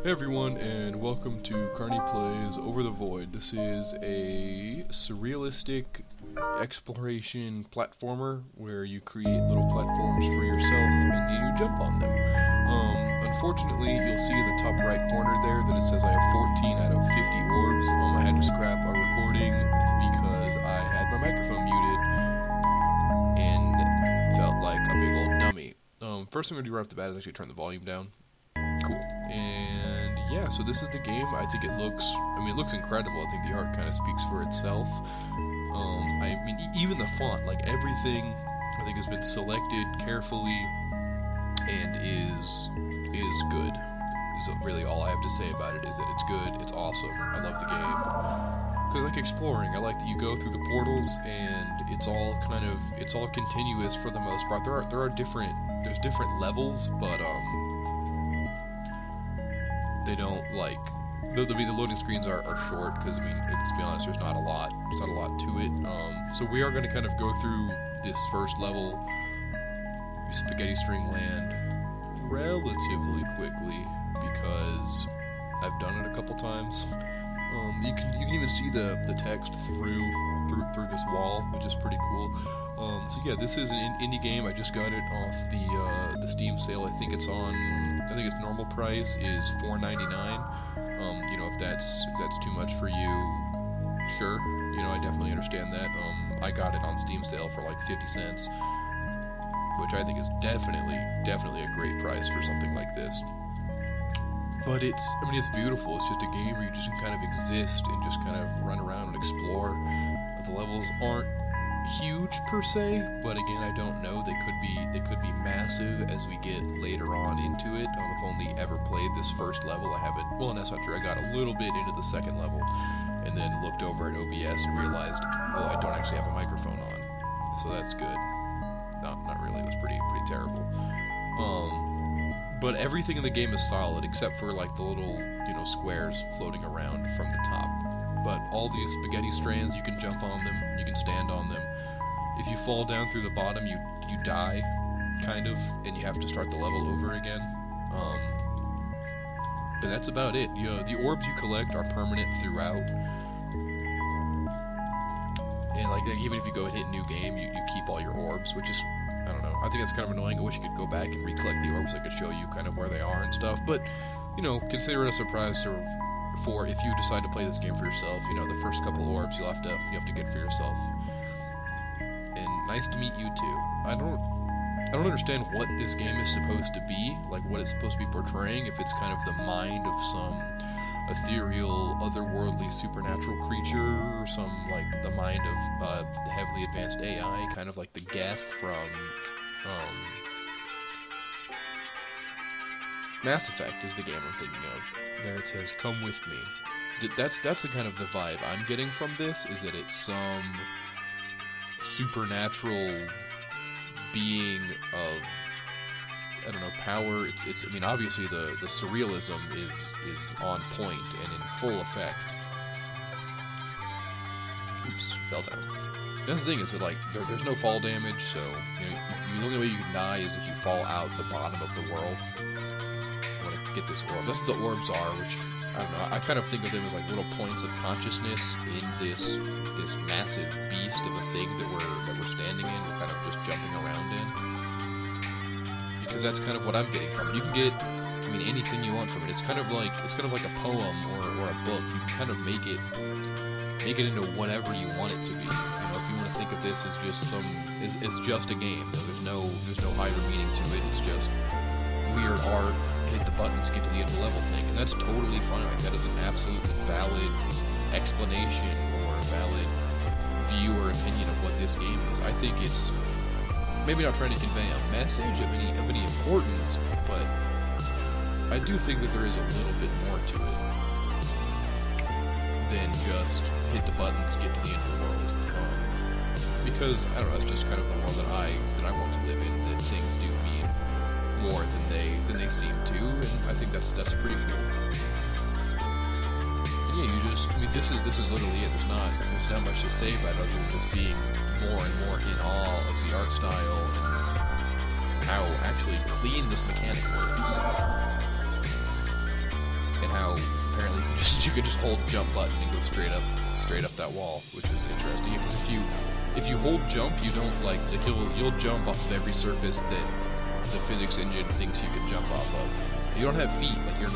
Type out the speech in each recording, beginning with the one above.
Hey everyone, and welcome to Carn1e Plays Over the Void. This is a surrealistic exploration platformer where you create little platforms for yourself and you jump on them. Unfortunately, you'll see in the top right corner there that it says I have 14 out of 50 orbs. I had to scrap our recording because I had my microphone muted and felt like a big old dummy. First thing I'm going to do right off the bat is actually turn the volume down. Cool. And yeah, so this is the game. I think it looks incredible. I think the art kind of speaks for itself. I mean, even the font, like everything, I think has been selected carefully and is good. Is really all I have to say about it is that it's good, it's awesome. I love the game. Because I like exploring. I like that you go through the portals and it's all continuous for the most part. There's different levels, but they don't like the loading screens are short because I mean, let's be honest, there's not a lot to it. So we are going to kind of go through this first level, Spaghetti String Land, relatively quickly because I've done it a couple times. You can even see the text through this wall, which is pretty cool. So yeah, this is an indie game. I just got it off the Steam sale. I think its normal price is $4.99. You know, if that's too much for you, sure. You know, I definitely understand that. I got it on Steam sale for like 50 cents, which I think is definitely a great price for something like this. But it's beautiful. It's just a game where you just can kind of exist and just kind of run around and explore. The levels aren't huge per se, but again, I don't know. They could be massive as we get later on into it. I've only ever played this first level. I haven't. Well, that's not true. I got a little bit into the second level, and then looked over at OBS and realized, oh, I don't actually have a microphone on. So that's good. Not really. It was pretty terrible. But everything in the game is solid except for like the little, squares floating around from the top. But all these spaghetti strands, you can jump on them, you can stand on them. If you fall down through the bottom, you die, kind of, and you have to start the level over again. But that's about it. The orbs you collect are permanent throughout. And like even if you go and hit new game, you keep all your orbs, which is, I don't know. I think that's kind of annoying. I wish you could go back and recollect the orbs that could show you kind of where they are and stuff. But, consider it a surprise for if you decide to play this game for yourself. The first couple orbs you have to get for yourself. And nice to meet you too. I don't understand what this game is supposed to be, like what it's supposed to be portraying. If it's kind of the mind of some ethereal, otherworldly, supernatural creature, or some like the mind of the heavily advanced AI, kind of like the Geth from Mass Effect is the game I'm thinking of. There it says, "Come with me." That's the kind of the vibe I'm getting from this, is that it's some supernatural being of, I don't know, power. It's I mean, obviously the surrealism is on point and in full effect. Oops, fell down. That's the thing, is that like there's no fall damage, so the only way you can die is if you fall out the bottom of the world. I want to get this orb. That's what the orbs are, which I don't know. I kind of think of them as like little points of consciousness in this massive beast of a thing that we're standing in. We're kind of just jumping around in, because that's kind of what I'm getting from it. You can get, anything you want from it. It's kind of like a poem or a book. You can kind of make it into whatever you want it to be. If you want to think of this as just it's just a game. There's no higher meaning to it. It's just weird art, hit the buttons to get to the end of the level thing, and that's totally fine. That is an absolutely valid explanation or a valid view or opinion of what this game is. I think it's maybe not trying to convey a message of any importance, but I do think that there is a little bit more to it than just hit the buttons, get to the end of the world. Because I don't know, it's just kind of the world that I want to live in. That things do mean more than they seem to, and I think that's pretty cool. And yeah, this is literally it. There's not much to say about it other than just being more and more in awe of the art style and how actually clean this mechanic works. you can just hold jump button and go straight up that wall, which is interesting. Because if you hold jump, you don't like you'll jump off of every surface that the physics engine thinks you can jump off of. You don't have feet. Like you're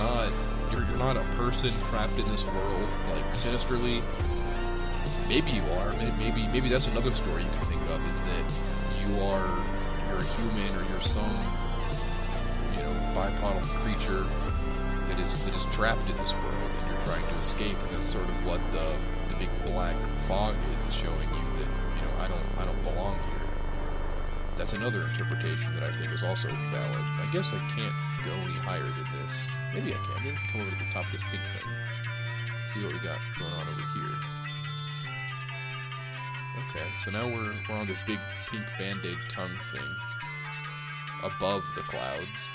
not a person trapped in this world like sinisterly. Maybe you are. Maybe that's another story you can think of, is that you're a human or you're some bipedal creature that is trapped in this world and you're trying to escape. And that's sort of what the big black fog is showing you, that I don't belong here. That's another interpretation that I think is also valid. I guess I can't go any higher than this. Maybe I can. Maybe I can come over to the top of this pink thing. See what we got going on over here. Okay, so now we're on this big pink band-aid tongue thing. Above the clouds.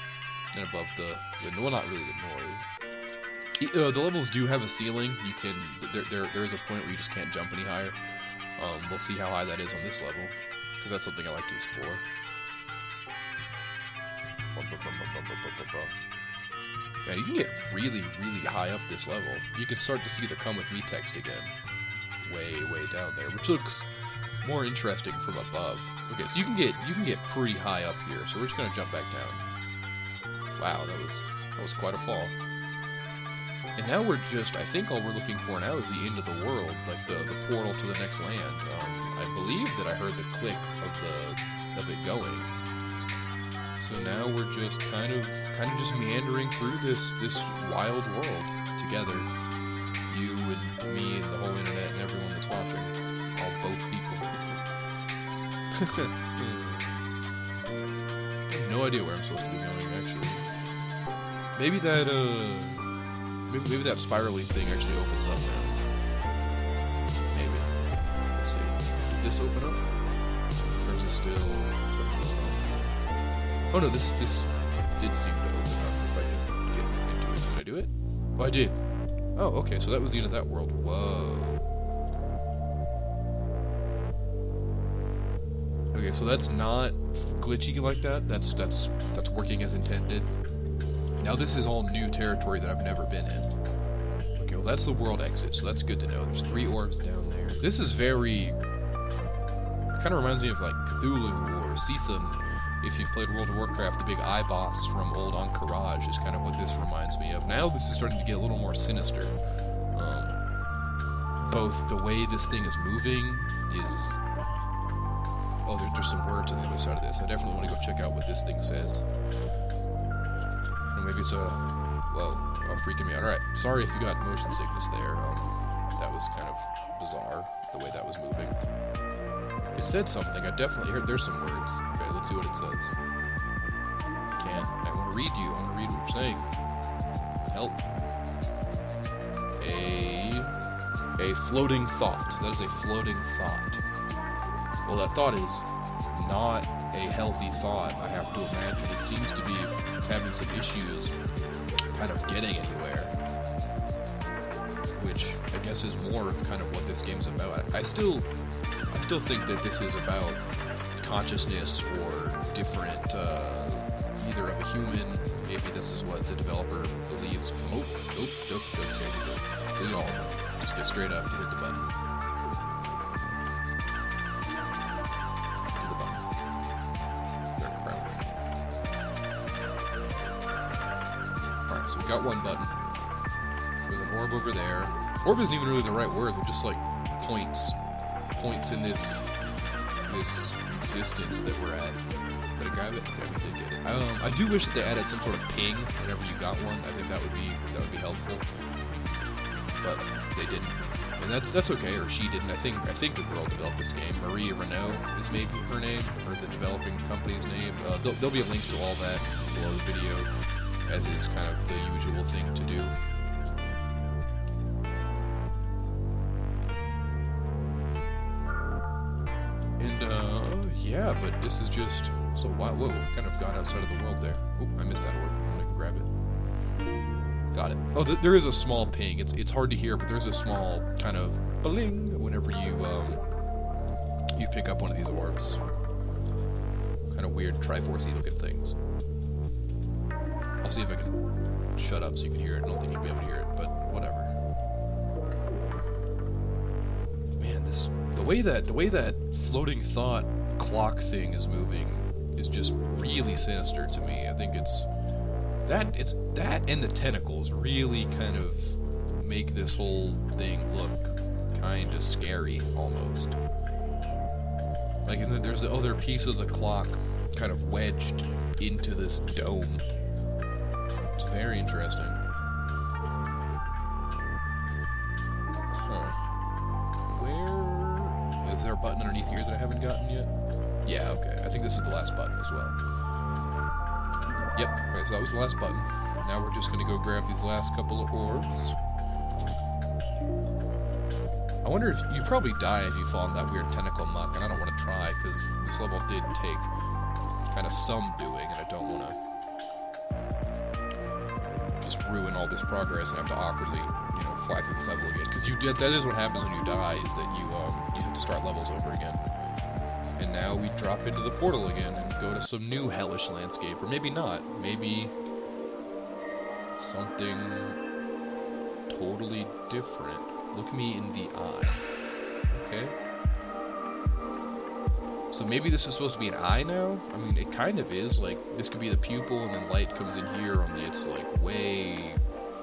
And above well, not really the noise. The levels do have a ceiling. You can... There is a point where you just can't jump any higher. We'll see how high that is on this level, because that's something I like to explore. Man, you can get really, really high up this level. You can start to see the "Come with me" text again, way down there, which looks more interesting from above. Okay, so you can get pretty high up here. So we're just gonna jump back down. Wow, that was quite a fall. And now we're just, I think all we're looking for now is the end of the world, like the portal to the next land. I believe that I heard the click of it going. So now we're just kind of just meandering through this wild world together. You and me and the whole internet and everyone that's watching. All both people. I have no idea where I'm supposed to be going, actually. Maybe that Maybe that spirally thing actually opens up now. Maybe. Let's see. Did this open up? Or is it still something going on? Oh no, this did seem to open up if I didn't get into it. Did I do it? Oh, I did. Oh, okay, so that was the end of that world. Whoa. Okay, so that's not glitchy like that. That's working as intended. Now this is all new territory that I've never been in. Okay, well that's the world exit, so that's good to know. There's 3 orbs down there. This is very... kind of reminds me of like Cthulhu or Cthulhu. If you've played World of Warcraft, the big eye boss from old Encourage is kind of what this reminds me of. Now this is starting to get a little more sinister. Both the way this thing is moving is... Oh, there's some words on the other side of this. I definitely want to go check out what this thing says. Maybe it's whoa, freaking me out. Alright, sorry if you got motion sickness there. That was kind of bizarre, the way that was moving. It said something, I definitely heard, there's some words. Okay, let's see what it says. I want to read you, I want to read what you're saying. Help. A floating thought. That is a floating thought. Well, that thought is not a healthy thought, I have to imagine. It seems to be having some issues kind of getting anywhere, which I guess is more of kind of what this game's about. I still think that this is about consciousness or different, either of a human. Maybe this is what the developer believes. Oh, nope, delete all of them. Just get straight up to hit the button. Got one button. There's an orb over there. Orb isn't even really the right word. They're just like points in this existence that we're at. Did I grab it? Yeah, we did get it. I do wish that they added some sort of ping whenever you got one. I think that would be helpful. But they didn't, and that's okay. Or she didn't. I think the girl developed this game. Marie Renault is maybe her name, or the developing company's name. There'll be a link to all that below the video, as is kind of the usual thing to do. And, yeah, but this is just... So, wow, whoa, kind of got outside of the world there. Oh, I missed that orb. I'm gonna grab it. Got it. Oh, there is a small ping. It's hard to hear, but there's a small kind of bling whenever you pick up one of these orbs. Kind of weird Triforce-y looking things. I'll see if I can shut up so you can hear it. I don't think you'll be able to hear it, but whatever. the way that floating thought clock thing is moving is just really sinister to me. I think it's that and the tentacles really kind of make this whole thing look kind of scary almost. Like, and then there's the other piece of the clock kind of wedged into this dome. It's very interesting. Huh. Where is there a button underneath here that I haven't gotten yet? Yeah, okay. I think this is the last button as well. Yep, okay, so that was the last button. Now we're just gonna go grab these last couple of orbs. I wonder if you probably die if you fall in that weird tentacle muck, and I don't want to try because this level did take kind of some doing, and I don't want to just ruin all this progress and have to awkwardly, you know, fly through this level again. Because that is what happens when you die, is that you have to start levels over again. And now we drop into the portal again and go to some new hellish landscape, or maybe not. Maybe something totally different. Look me in the eye. Okay. So maybe this is supposed to be an eye now? I mean, it kind of is. Like, this could be the pupil, and then light comes in here, only it's, like, way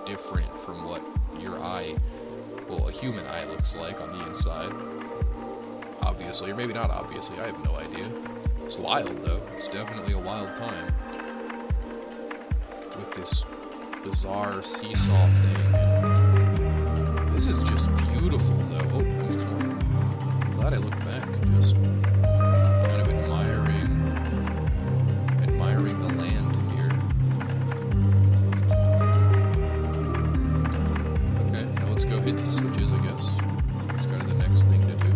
different from what your eye, well, a human eye looks like on the inside. Obviously, or maybe not obviously, I have no idea. It's wild, though. It's definitely a wild time. With this bizarre seesaw thing. This is just beautiful, though. Oh, I missed one. Glad I looked back and just kind of admiring the land here. Okay, now let's go hit these switches, I guess. That's kind of the next thing to do.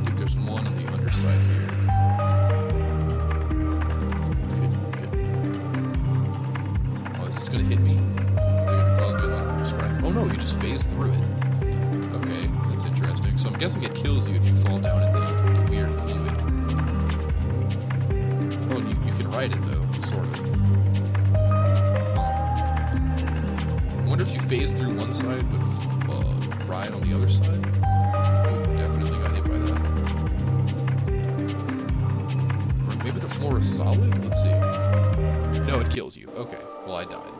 I think there's one on the underside here. Gonna hit me? Oh no, you just phase through it. Okay, that's interesting. So I'm guessing it kills you if you fall down in the weird fluid. Oh, and you can ride it though, sort of. I wonder if you phase through one side but ride on the other side? Oh, definitely got hit by that. Or maybe the floor is solid? Let's see. No, it kills you. Okay, well I died.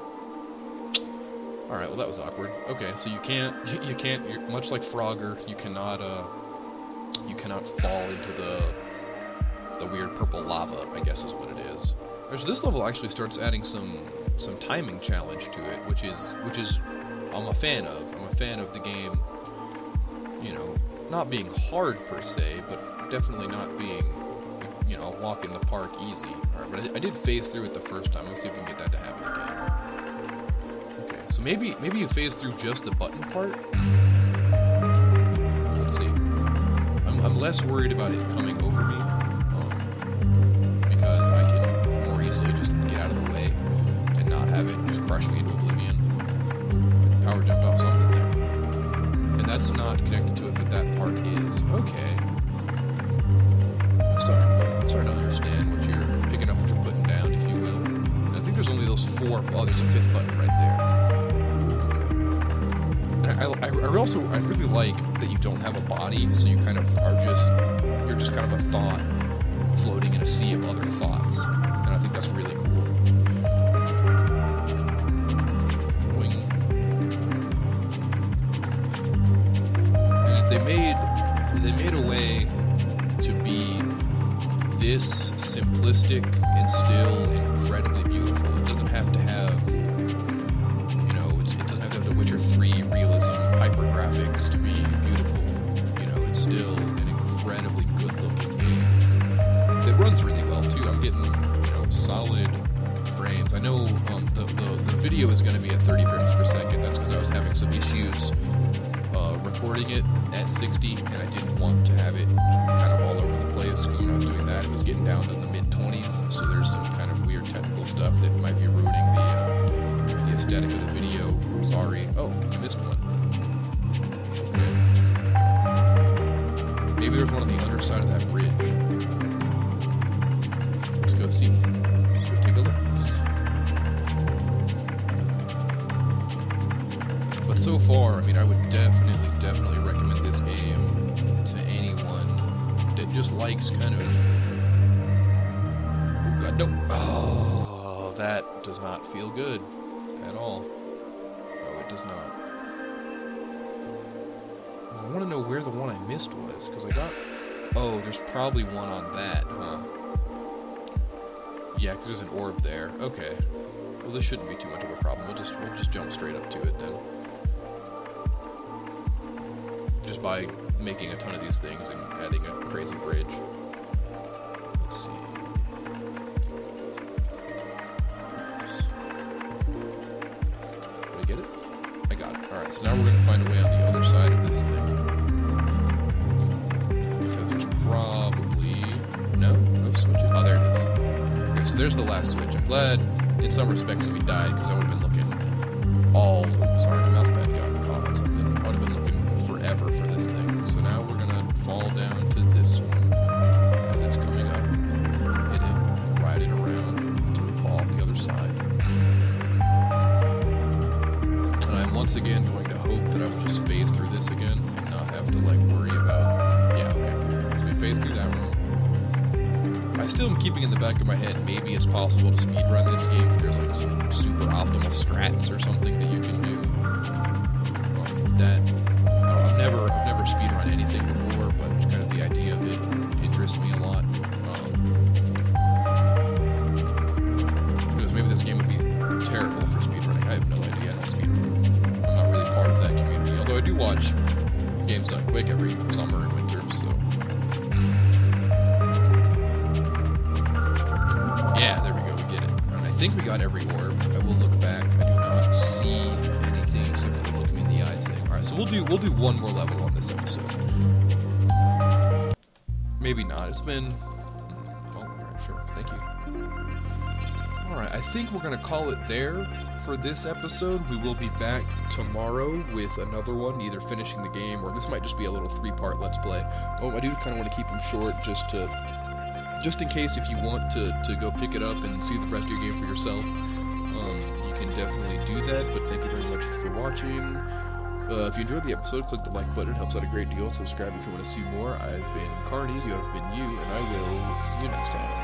Alright, well that was awkward. Okay, so you can't, you're, much like Frogger, you cannot fall into the weird purple lava, I guess is what it is. So this level actually starts adding some timing challenge to it, which is I'm a fan of. I'm a fan of the game, you know, not being hard per se, but definitely not being, you know, a walk in the park easy. Alright, but I did phase through it the first time. Let's see if we can get that to happen again. So maybe you phase through just the button part. Let's see. I'm less worried about it coming over me, because I can more easily just get out of the way and not have it just crush me into oblivion. Ooh, power jumped off something there, and that's not connected to it, but that part is. Okay. I'm starting to understand what you're picking up, what you're putting down, if you will. And I think there's only those four. Oh, there's a fifth button right there. I really like that you don't have a body, so you kind of you're just kind of a thought floating in a sea of other thoughts, and I think that's really cool. Wing. And if they made a way to be this simplistic and still incredibly beautiful. It doesn't have to have, you know, it doesn't have to have the Witcher 3 realism hypergraphics to be beautiful. You know, it's still an incredibly good-looking game. It runs really well too. I'm getting, you know, solid frames. I know the video is going to be at 30 frames per second. That's because I was having some issues recording it at 60, and I didn't want to have it kind of all over the place, because when I was doing that, it was getting down to the mid-20s, so there's some kind of weird technical stuff that might be ruining the aesthetic of the video. I'm sorry. Oh, I missed one. Okay. Maybe there's one on the other side of that bridge. Let's go see. Let's go take a look. But so far, I mean, I would definitely recommend this game to anyone that just likes kind of... Oh god, no! Oh, that does not feel good at all. No, it does not. I want to know where the one I missed was, because I got... Oh, there's probably one on that, huh? Yeah, because there's an orb there. Okay. Well, this shouldn't be too much of a problem. We'll just jump straight up to it then. Just by making a ton of these things and adding a crazy bridge. Let's see. Did I get it? I got it. Alright, so now we're going to find a way on the other side of this thing. Because there's probably... No switches. Oh, there it is. Okay, so there's the last switch. I'm glad, in some respects, that we died, because I would have been looking all... Sorry, my mouse pad got caught on something. I would have been looking forever for this thing. So now we're going to fall down to this one as it's coming up. Hit it, ride it around to fall off the other side. And I'm once again going to hope that I will just phase through this again and not have to, like, worry about... Yeah, okay. So we phase through that room. I still am keeping in the back of my head, maybe it's possible to speedrun this game if there's, like, some super optimal strats or something that you can do. I've never speedrun anything before, but kind of the idea of it interests me a lot. Because maybe this game would be terrible for speedrunning. I have no idea. I don't speedrun. I'm not really part of that community. Although I do watch Games Done Quick every summer and winter, so... Yeah, there we go, we get it. And I think we got every orb. I will look back. I do not see anything except for the look me in the eye thing. Alright, so we'll do one more level on this episode. Maybe not. It's been... Oh, alright, sure. Thank you. Alright, I think we're going to call it there for this episode. We will be back tomorrow with another one, either finishing the game, or this might just be a little 3-part Let's Play. Oh, I do kind of want to keep them short just in case if you want to go pick it up and see the rest of your game for yourself, you can definitely do that, but thank you very much for watching. If you enjoyed the episode, click the like button, it helps out a great deal, and subscribe if you want to see more. I've been Carn1e, you have been you, and I will see you next time.